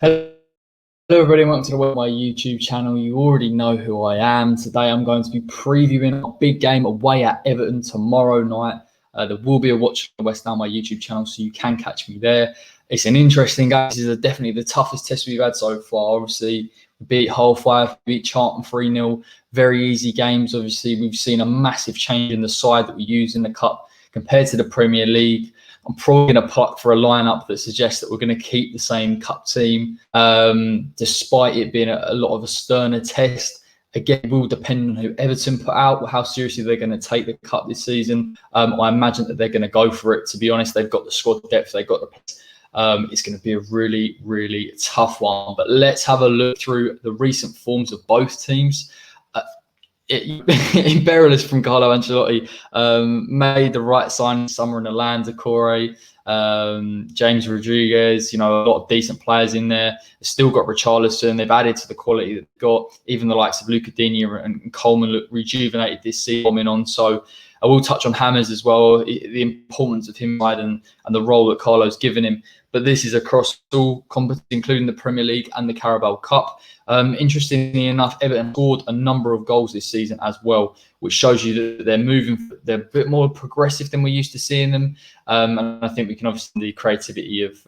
Hello everybody, and welcome to my YouTube channel. You already know who I am. Today I'm going to be previewing a big game away at Everton tomorrow night. There will be a watch on West Ham on my YouTube channel, so you can catch me there. It's an interesting game. This is definitely the toughest test we've had so far. Obviously, we beat Hull 5, beat Charlton 3-0. Very easy games. Obviously, we've seen a massive change in the side that we use in the Cup compared to the Premier League. I'm probably going to putt for a lineup that suggests that we're going to keep the same Cup team, despite it being a lot of a sterner test. Again, it will depend on who Everton put out, how seriously they're going to take the Cup this season. I imagine that they're going to go for it. To be honest, they've got the squad depth, they've got the it's going to be a really, really tough one. But let's have a look through the recent forms of both teams. Imperialist from Carlo Ancelotti made the right sign summer in Allan, James Rodriguez, a lot of decent players in there. They've still got Richarlison. They've added to the quality they've got. Even the likes of Lucadinha and Coleman look rejuvenated this season coming on. So I will touch on Hammers as well, the importance of him and the role that Carlo's given him. But this is across all competitions, including the Premier League and the Carabao Cup. Interestingly enough, Everton scored a number of goals this season as well, which shows you that they're a bit more progressive than we're used to seeing them. And I think we can obviously see the creativity of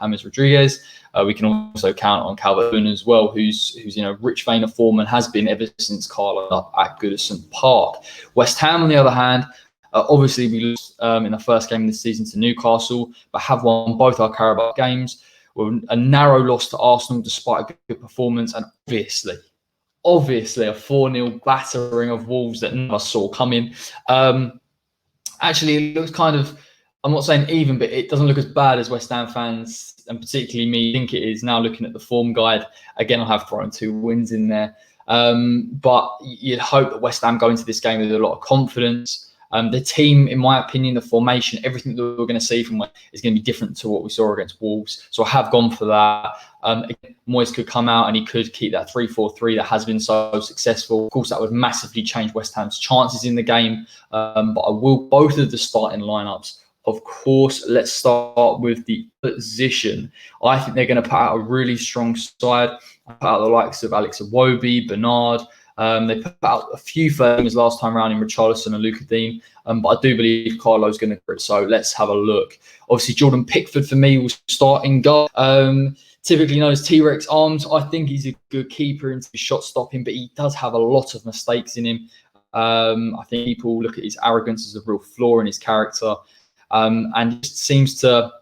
James Rodriguez. We can also count on Calvert-Lewin as well, who's in a rich vein of form and has been ever since Carlo up at Goodison Park. West Ham, on the other hand, obviously we lost in the first game of the season to Newcastle, but have won both our Carabao games. With a narrow loss to Arsenal despite a good performance, and obviously a 4-0 battering of Wolves that none of us saw coming. Actually, it looks kind of, I'm not saying even, but it doesn't look as bad as West Ham fans, and particularly me, think it is now looking at the form guide. Again, I have thrown 2 wins in there. But you'd hope that West Ham go into this game with a lot of confidence. The team, in my opinion, the formation, everything that we're going to see from it is going to be different to what we saw against Wolves. So I have gone for that. Moyes could come out and he could keep that 3-4-3 that has been so successful. Of course, that would massively change West Ham's chances in the game. But I will both of the starting lineups. Of course, let's start with the position. I think they're going to put out a really strong side. Put out the likes of Alex Iwobi, Bernard. They put out a few things last time around in Richarlison and Lucadinha, but I do believe Carlo's going to grip. So let's have a look. Obviously, Jordan Pickford for me will start in goal. Typically known as T-Rex arms. I think he's a good keeper into shot stopping, but he does have a lot of mistakes in him. I think people look at his arrogance as a real flaw in his character, and he just seems to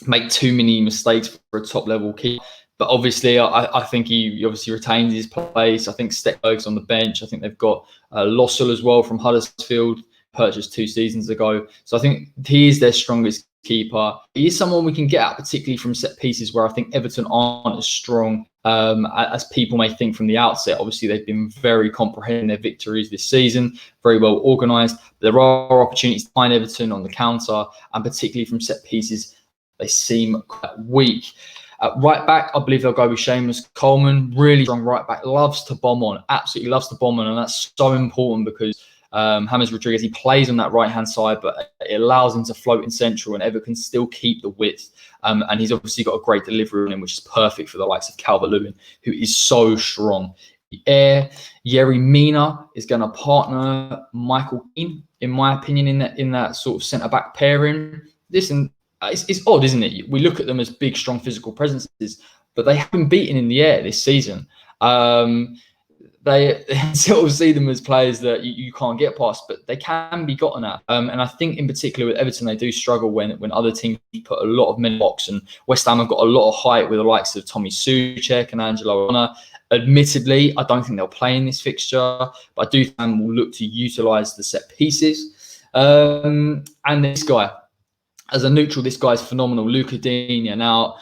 make too many mistakes for a top level keeper. But obviously, I think he obviously retains his place. I think Steckberg's on the bench. I think they've got Lossell as well from Huddersfield, purchased 2 seasons ago. So I think he is their strongest keeper. He is someone we can get at, particularly from set pieces, where I think Everton aren't as strong as people may think from the outset. Obviously, they've been very comprehensive in their victories this season, very well organised. There are opportunities to find Everton on the counter, and particularly from set pieces, they seem quite weak. Right back, I believe they'll go with Seamus Coleman. Really strong right back. Loves to bomb on. Absolutely loves to bomb on. And that's so important because James Rodriguez, he plays on that right-hand side, but it allows him to float in central and Everton can still keep the width. And he's obviously got a great delivery on him, which is perfect for the likes of Calvert-Lewin, who is so strong. Yerry Mina is going to partner Michael Keane, in my opinion, in that sort of centre-back pairing. Listen, it's odd, isn't it? We look at them as big, strong physical presences, but they have been beaten in the air this season. They sort of see them as players that you can't get past, but they can be gotten at. And I think in particular with Everton, they do struggle when other teams put a lot of men in the box. And West Ham have got a lot of height with the likes of Tommy Soucek and Angelo Onana. Admittedly, I don't think they'll play in this fixture, but I do think we'll look to utilise the set pieces. And this guy, as a neutral, this guy's phenomenal, Lucadinha. Now,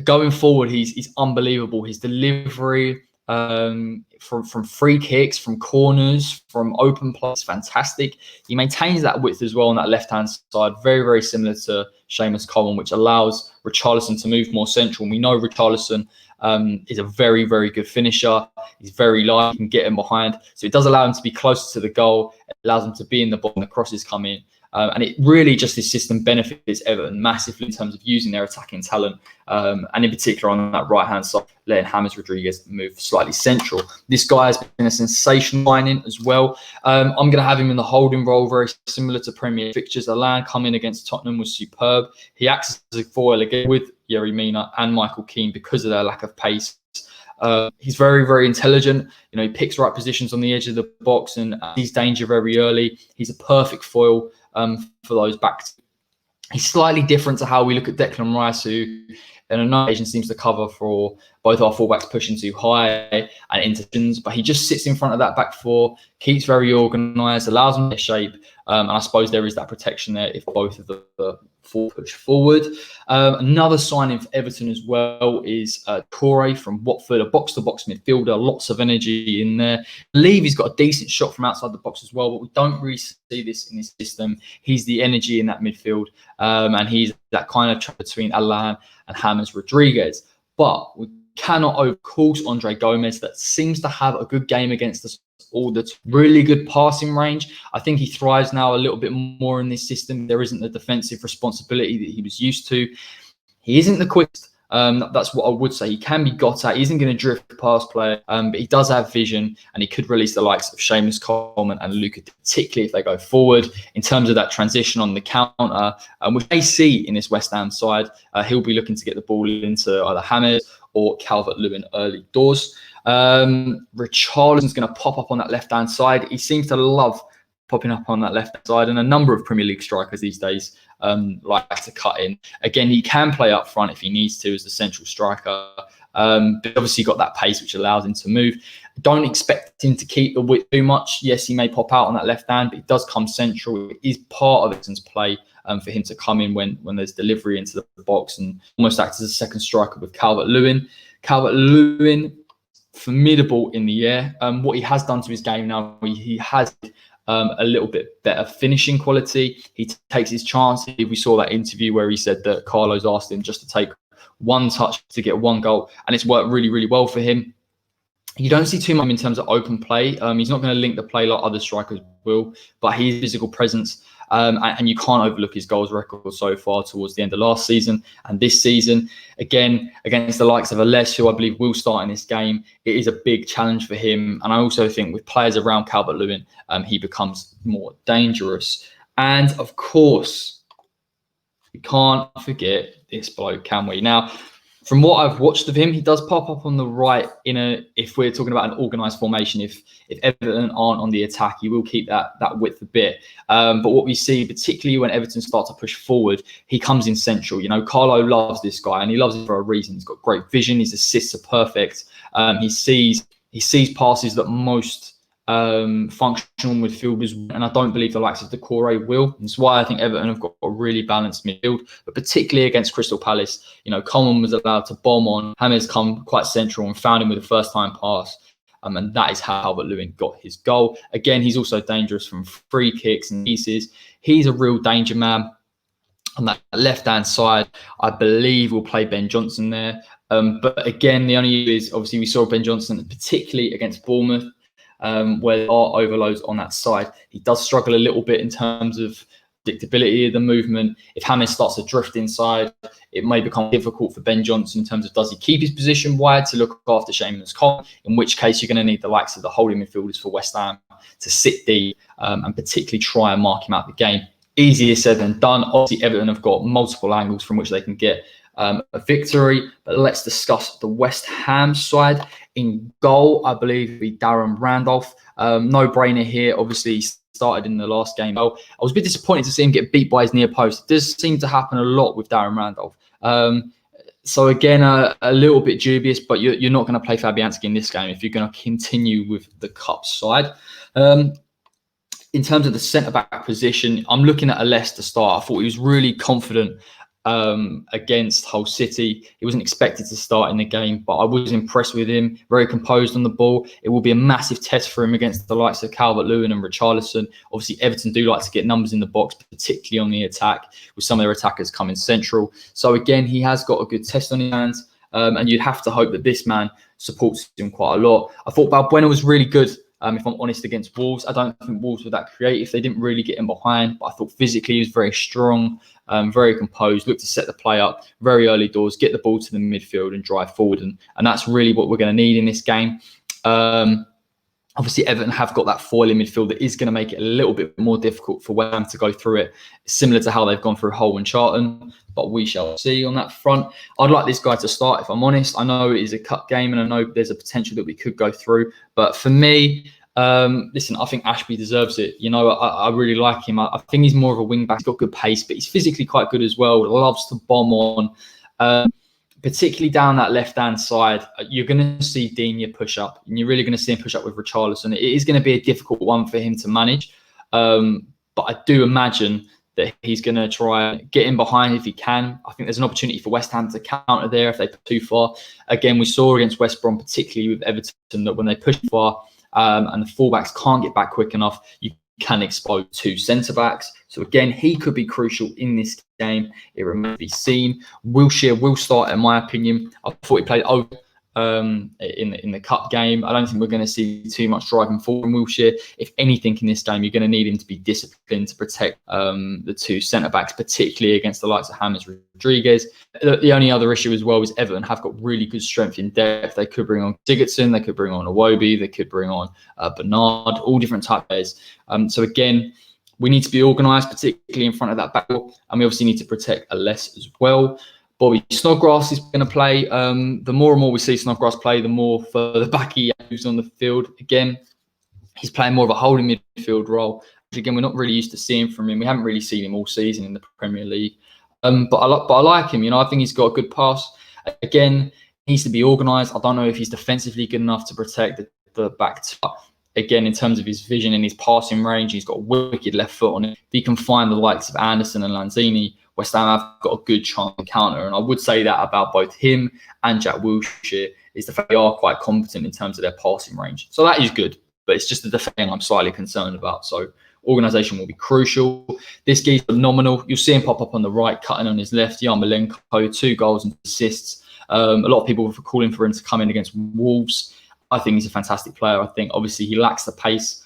going forward, he's unbelievable. His delivery from free kicks, from corners, from open plays, fantastic. He maintains that width as well on that left-hand side, very, very similar to Seamus Coleman, which allows Richarlison to move more central. And we know Richarlison is a very, very good finisher. He's very light, he can get him behind. So it does allow him to be closer to the goal. It allows him to be in the ball when the crosses come in. And it really just, this system benefits Everton massively in terms of using their attacking talent, and in particular on that right-hand side, letting James Rodriguez move slightly central. This guy has been a sensational signing as well. I'm going to have him in the holding role, very similar to Premier fixtures. Allan coming against Tottenham was superb. He acts as a foil again with Yarmolenko and Michael Keane because of their lack of pace. He's very, very intelligent. You know, he picks right positions on the edge of the box and sees danger very early. He's a perfect foil for those backs. He's slightly different to how we look at Declan Rice, who on another occasion seems to cover for both our fullbacks pushing too high and interceptions, but he just sits in front of that back four, keeps very organised, allows them to shape, and I suppose there is that protection there if both of the four push forward. Another signing for Everton as well is Corey from Watford, a box-to-box midfielder, lots of energy in there. I believe he's got a decent shot from outside the box as well, but we don't really see this in this system. He's the energy in that midfield, and he's that kind of trap between Allan and James Rodriguez. But we cannot overcourse Andriy Gomez, that seems to have a good game against us all the time. Really good passing range. I think he thrives now a little bit more in this system. There isn't the defensive responsibility that he was used to. He isn't the quickest. That's what I would say. He can be got at. He isn't going to drift past player, but he does have vision, and he could release the likes of Seamus Coleman and Luka, particularly if they go forward. In terms of that transition on the counter, which they see in this West Ham side, he'll be looking to get the ball into either James or Calvert-Lewin early doors. Richarlison's going to pop up on that left-hand side. He seems to love popping up on that left side, and a number of Premier League strikers these days like to cut in. Again, he can play up front if he needs to as the central striker, but obviously got that pace which allows him to move. Don't expect him to keep the width too much. Yes, he may pop out on that left hand, but he does come central. It is part of Everton's play for him to come in when there's delivery into the box and almost act as a second striker with Calvert-Lewin. Calvert-Lewin, formidable in the air. What he has done to his game now, he has a little bit better finishing quality. He takes his chances. We saw that interview where he said that Carlo's asked him just to take one touch to get one goal, and it's worked really, really well for him. You don't see too much in terms of open play. He's not going to link the play like other strikers will, but his physical presence, and you can't overlook his goals record so far towards the end of last season and this season. Again, against the likes of Aless, who I believe will start in this game, it is a big challenge for him. And I also think with players around Calvert-Lewin, he becomes more dangerous. And of course, we can't forget this bloke, can we? Now, from what I've watched of him, he does pop up on the right if we're talking about an organised formation. If Everton aren't on the attack, he will keep that width a bit. But what we see, particularly when Everton start to push forward, he comes in central. You know, Carlo loves this guy, and he loves it for a reason. He's got great vision. His assists are perfect. He sees passes that most functional midfielders, and I don't believe the likes of Decore will. That's why I think Everton have got a really balanced midfield, but particularly against Crystal Palace, you know, Coleman was allowed to bomb on. James come quite central and found him with a first-time pass, and that is how Calvert-Lewin got his goal. Again, he's also dangerous from free kicks and pieces. He's a real danger man. On that left-hand side, I believe we'll play Ben Johnson there. But again, the only issue is obviously we saw Ben Johnson, particularly against Bournemouth, where there are overloads on that side. He does struggle a little bit in terms of predictability of the movement. If James starts to drift inside, it may become difficult for Ben Johnson in terms of does he keep his position wide to look after Seamus Coleman, in which case you're going to need the likes of the holding midfielders for West Ham to sit deep and particularly try and mark him out the game. Easier said than done. Obviously, Everton have got multiple angles from which they can get a victory, but let's discuss the West Ham side. In goal, I believe it'll be Darren Randolph. No brainer here. Obviously, he started in the last game. I was a bit disappointed to see him get beat by his near post. It does seem to happen a lot with Darren Randolph. So again, a little bit dubious, but you're not going to play Fabianski in this game if you're going to continue with the cup side. In terms of the centre-back position, I'm looking at Aless to start. I thought he was really confident against Hull City. He wasn't expected to start in the game, but I was impressed with him. Very composed on the ball. It will be a massive test for him against the likes of Calvert-Lewin and Richarlison. Obviously, Everton do like to get numbers in the box, particularly on the attack, with some of their attackers coming central. So again, he has got a good test on his hands, and you'd have to hope that this man supports him quite a lot. I thought Balbuena was really good if I'm honest, against Wolves. I don't think Wolves were that creative. They didn't really get in behind, but I thought physically he was very strong, very composed, looked to set the play up very early doors, get the ball to the midfield and drive forward. And that's really what we're going to need in this game. Obviously, Everton have got that foil in midfield that is going to make it a little bit more difficult for West Ham to go through it, similar to how they've gone through Hull and Charlton. But we shall see on that front. I'd like this guy to start, if I'm honest. I know it is a cup game and I know there's a potential that we could go through. But for me, listen, I think Ashby deserves it. You know, I really like him. I think he's more of a wing back. He's got good pace, but he's physically quite good as well. Loves to bomb on. Particularly down that left-hand side, you're going to see Digne push up, and you're really going to see him push up with Richarlison. It is going to be a difficult one for him to manage, but I do imagine that he's going to try and get in behind if he can. I think there's an opportunity for West Ham to counter there if they put too far. Again, we saw against West Brom, particularly with Everton, that when they push far and the fullbacks can't get back quick enough, you can expose two centre-backs. So again, he could be crucial in this game. It remains to be seen. Wilshere will start, in my opinion. I thought he played over in the cup game. I don't think we're going to see too much driving forward from Wilshere. If anything in this game, you're going to need him to be disciplined to protect the two centre-backs, particularly against the likes of James Rodriguez. The only other issue as well is Everton have got really good strength in depth. They could bring on Sigurdsson, they could bring on Iwobi, they could bring on Bernard, all different type of players. So again, we need to be organised, particularly in front of that back, and we obviously need to protect Alès as well. Bobby Snodgrass is going to play. The more and more we see Snodgrass play, the more further back he moves on the field. Again, he's playing more of a holding midfield role, which again, we're not really used to seeing from him. We haven't really seen him all season in the Premier League. But I like him. You know, I think he's got a good pass. Again, he needs to be organised. I don't know if he's defensively good enough to protect the back. Again, in terms of his vision and his passing range, he's got a wicked left foot on it. If he can find the likes of Anderson and Lanzini, West Ham have got a good chance to counter. And I would say that about both him and Jack Wilshere, is the fact they are quite competent in terms of their passing range. So that is good, but it's just the defending I'm slightly concerned about. So organisation will be crucial. This guy's phenomenal. You'll see him pop up on the right, cutting on his left. Yarmolenko, 2 goals and assists. A lot of people were calling for him to come in against Wolves. I think he's a fantastic player. I think obviously he lacks the pace,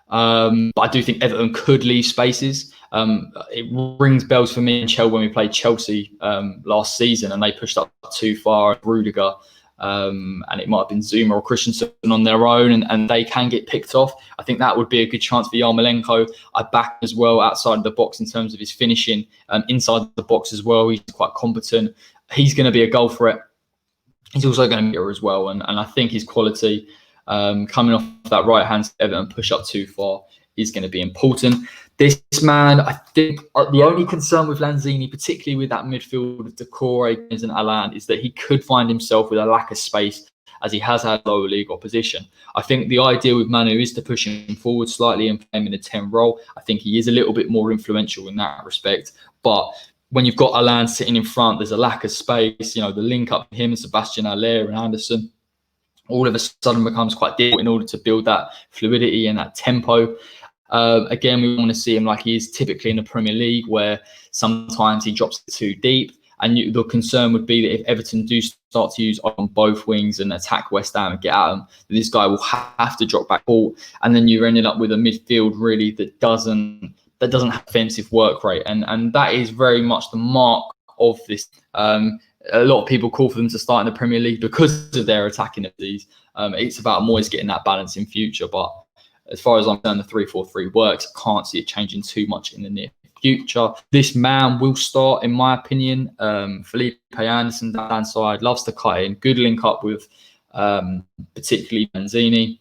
but I do think Everton could leave spaces. It rings bells for me and Chelsea when we played Chelsea last season and they pushed up too far, Rudiger, and it might have been Zuma or Christensen on their own, and they can get picked off. I think that would be a good chance for Yarmolenko. I back as well outside the box in terms of his finishing, inside the box as well. He's quite competent. He's going to be a goal threat. He's also going to be here as well, and I think his quality coming off that right hand Everton push up too far is going to be important. This man, I think the only concern with Lanzini, particularly with that midfield of Decore and Allan, is that he could find himself with a lack of space as he has had lower league opposition. I think the idea with Manu is to push him forward slightly and play him in a 10 role. I think he is a little bit more influential in that respect, but when you've got Allan sitting in front, there's a lack of space. You know, the link up him and Sebastian Haller and Anderson all of a sudden becomes quite difficult in order to build that fluidity and that tempo. Again, we want to see him like he is typically in the Premier League, where sometimes he drops too deep. And the concern would be that if Everton do start to use on both wings and attack West Ham and get at them, this guy will have to drop back ball. And then you're ending up with a midfield really that doesn't have offensive work rate. And that is very much the mark of this. A lot of people call for them to start in the Premier League because of their attacking abilities. It's about Moyes getting that balance in future. But as far as I'm concerned, the 3-4-3 works. I can't see it changing too much in the near future. This man will start, in my opinion. Felipe Anderson down side, loves to cut in. Good link up with particularly Lanzini.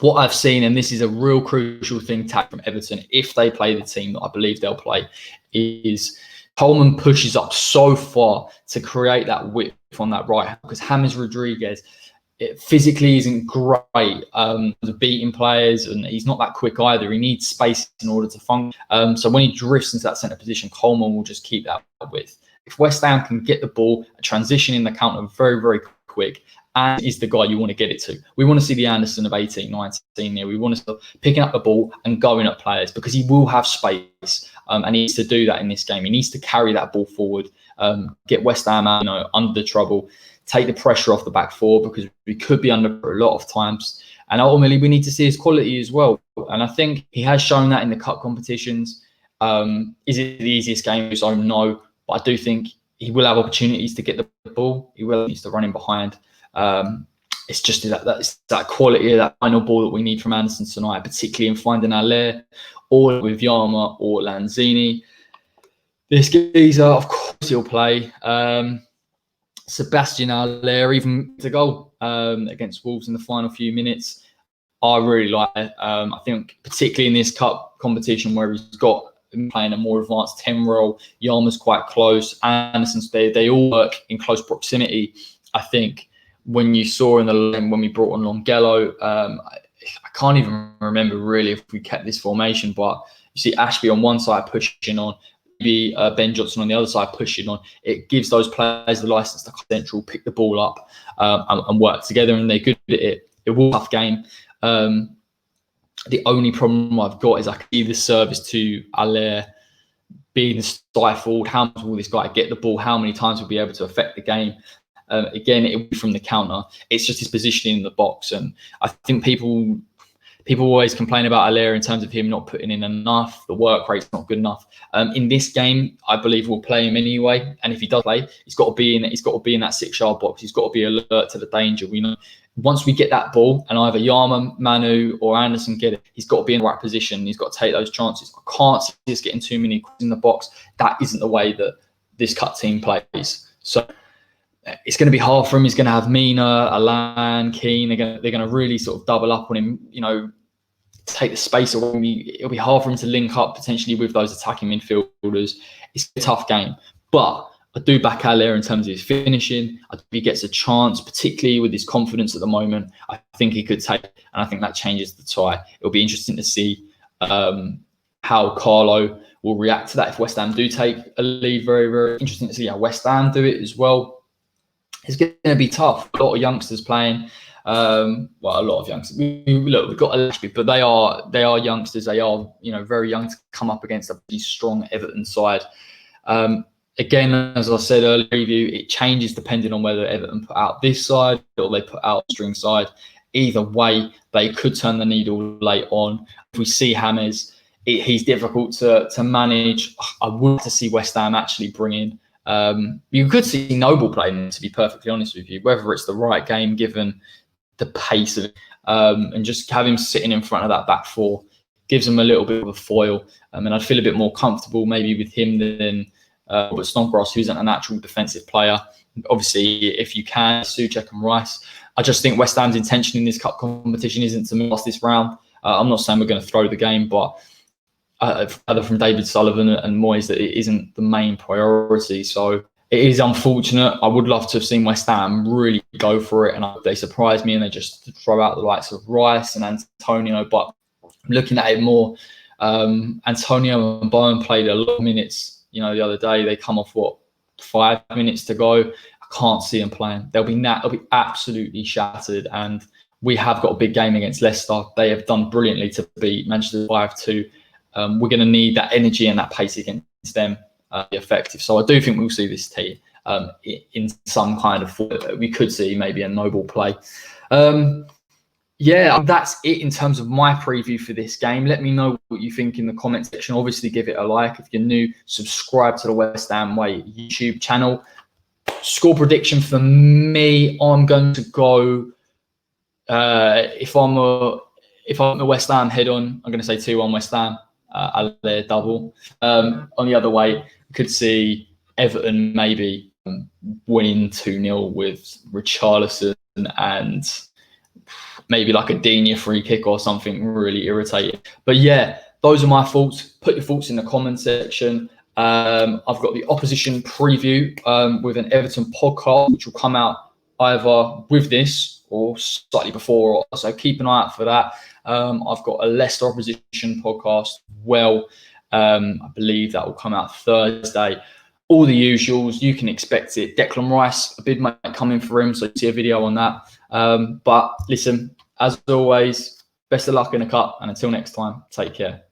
What I've seen, and this is a real crucial thing from Everton, if they play the team that I believe they'll play, is Coleman pushes up so far to create that width on that right, because James Rodriguez physically isn't great, the beating players, and he's not that quick either. He needs space in order to function. So when he drifts into that centre position, Coleman will just keep that width. If West Ham can get the ball, transition in the counter very, very quick, and is the guy you want to get it to. We want to see the Anderson of 18, 19 here. We want to start picking up the ball and going at players, because he will have space, and he needs to do that in this game. He needs to carry that ball forward, get West Ham out, under trouble, take the pressure off the back four, because we could be under a lot of times. And ultimately, we need to see his quality as well. And I think he has shown that in the cup competitions. Is it the easiest game of his own? No. But I do think he will have opportunities to get the ball. He will need to run in behind. It's just that quality of that final ball that we need from Anderson tonight, particularly in finding Haller or with Yarma or Lanzini. This geezer, of course, he'll play. Sebastian Haller, even to goal against Wolves in the final few minutes. I really like it. I think particularly in this cup competition where he's got playing a more advanced 10 role, Yarma's quite close, Anderson's they all work in close proximity. I think when you saw in the when we brought on Longello, I can't even remember really if we kept this formation, but you see Ashby on one side pushing on, maybe Ben Johnson on the other side pushing on. It gives those players the license to central, pick the ball up and work together, and they're good at it. It was a tough game. The only problem I've got is I can see the service to Haller being stifled. How much will this guy get the ball? How many times will be able to affect the game? Again, it will be from the counter. It's just his positioning in the box. And I think people always complain about Haller in terms of him not putting in enough. The work rate's not good enough. In this game, I believe we'll play him anyway. And if he does play, he's got to be in that 6-yard box. He's got to be alert to the danger. We know once we get that ball and either Yarma, Manu or Anderson get it, he's got to be in the right position. He's got to take those chances. I can't see us getting too many in the box. That isn't the way that this cut team plays. So it's going to be hard for him. He's going to have Mina, Allan, Keane. They're going to really sort of double up on him, take the space away. It'll be hard for him to link up potentially with those attacking midfielders. It's a tough game. But I do back Haller in terms of his finishing. I think he gets a chance, particularly with his confidence at the moment. I think he could take, and I think that changes the tie. It'll be interesting to see how Carlo will react to that if West Ham do take a lead. Very, very interesting to see how West Ham do it as well. It's going to be tough. A lot of youngsters playing. A lot of youngsters. We've got Ashby, but they are youngsters. They are, very young to come up against a pretty strong Everton side. Again, as I said earlier, review, it changes depending on whether Everton put out this side or they put out string side. Either way, they could turn the needle late on. If we see James, he's difficult to manage. I would like to see West Ham actually bring in. You could see Noble playing, to be perfectly honest with you, whether it's the right game given the pace of it, and just have him sitting in front of that back four gives him a little bit of a foil. And I'd feel a bit more comfortable maybe with him than but Snodgrass, who isn't a natural defensive player. Obviously, if you can, Souček and Rice. I just think West Ham's intention in this cup competition isn't to lose this round. I'm not saying we're going to throw the game, but either from David Sullivan and Moyes that it isn't the main priority. So it is unfortunate. I would love to have seen West Ham really go for it, and they surprise me and they just throw out the likes of Rice and Antonio. But looking at it more, Antonio and Bowen played a lot of minutes. The other day they come off 5 minutes to go. I can't see them playing. They'll be absolutely shattered. And we have got a big game against Leicester. They have done brilliantly to beat Manchester 5-2. We're going to need that energy and that pace against them to be effective. So I do think we'll see this team in some kind of. We could see maybe a Noble play. That's it in terms of my preview for this game. Let me know what you think in the comment section. Obviously, give it a like. If you're new, subscribe to the West Ham Way YouTube channel. Score prediction for me, I'm going to go. If I'm a West Ham head on, I'm going to say 2-1 West Ham. Haller double. On the other way, we could see Everton maybe winning 2-0 with Richarlison and maybe like a Digne free kick or something really irritating. But yeah, those are my thoughts. Put your thoughts in the comment section. I've got the opposition preview with an Everton podcast, which will come out either with this or slightly before. So keep an eye out for that. I've got a Leicester opposition podcast. I believe that will come out Thursday. All the usuals, you can expect it. Declan Rice, a bid might come in for him, so see a video on that. But listen, as always, best of luck in the cup, and until next time, take care.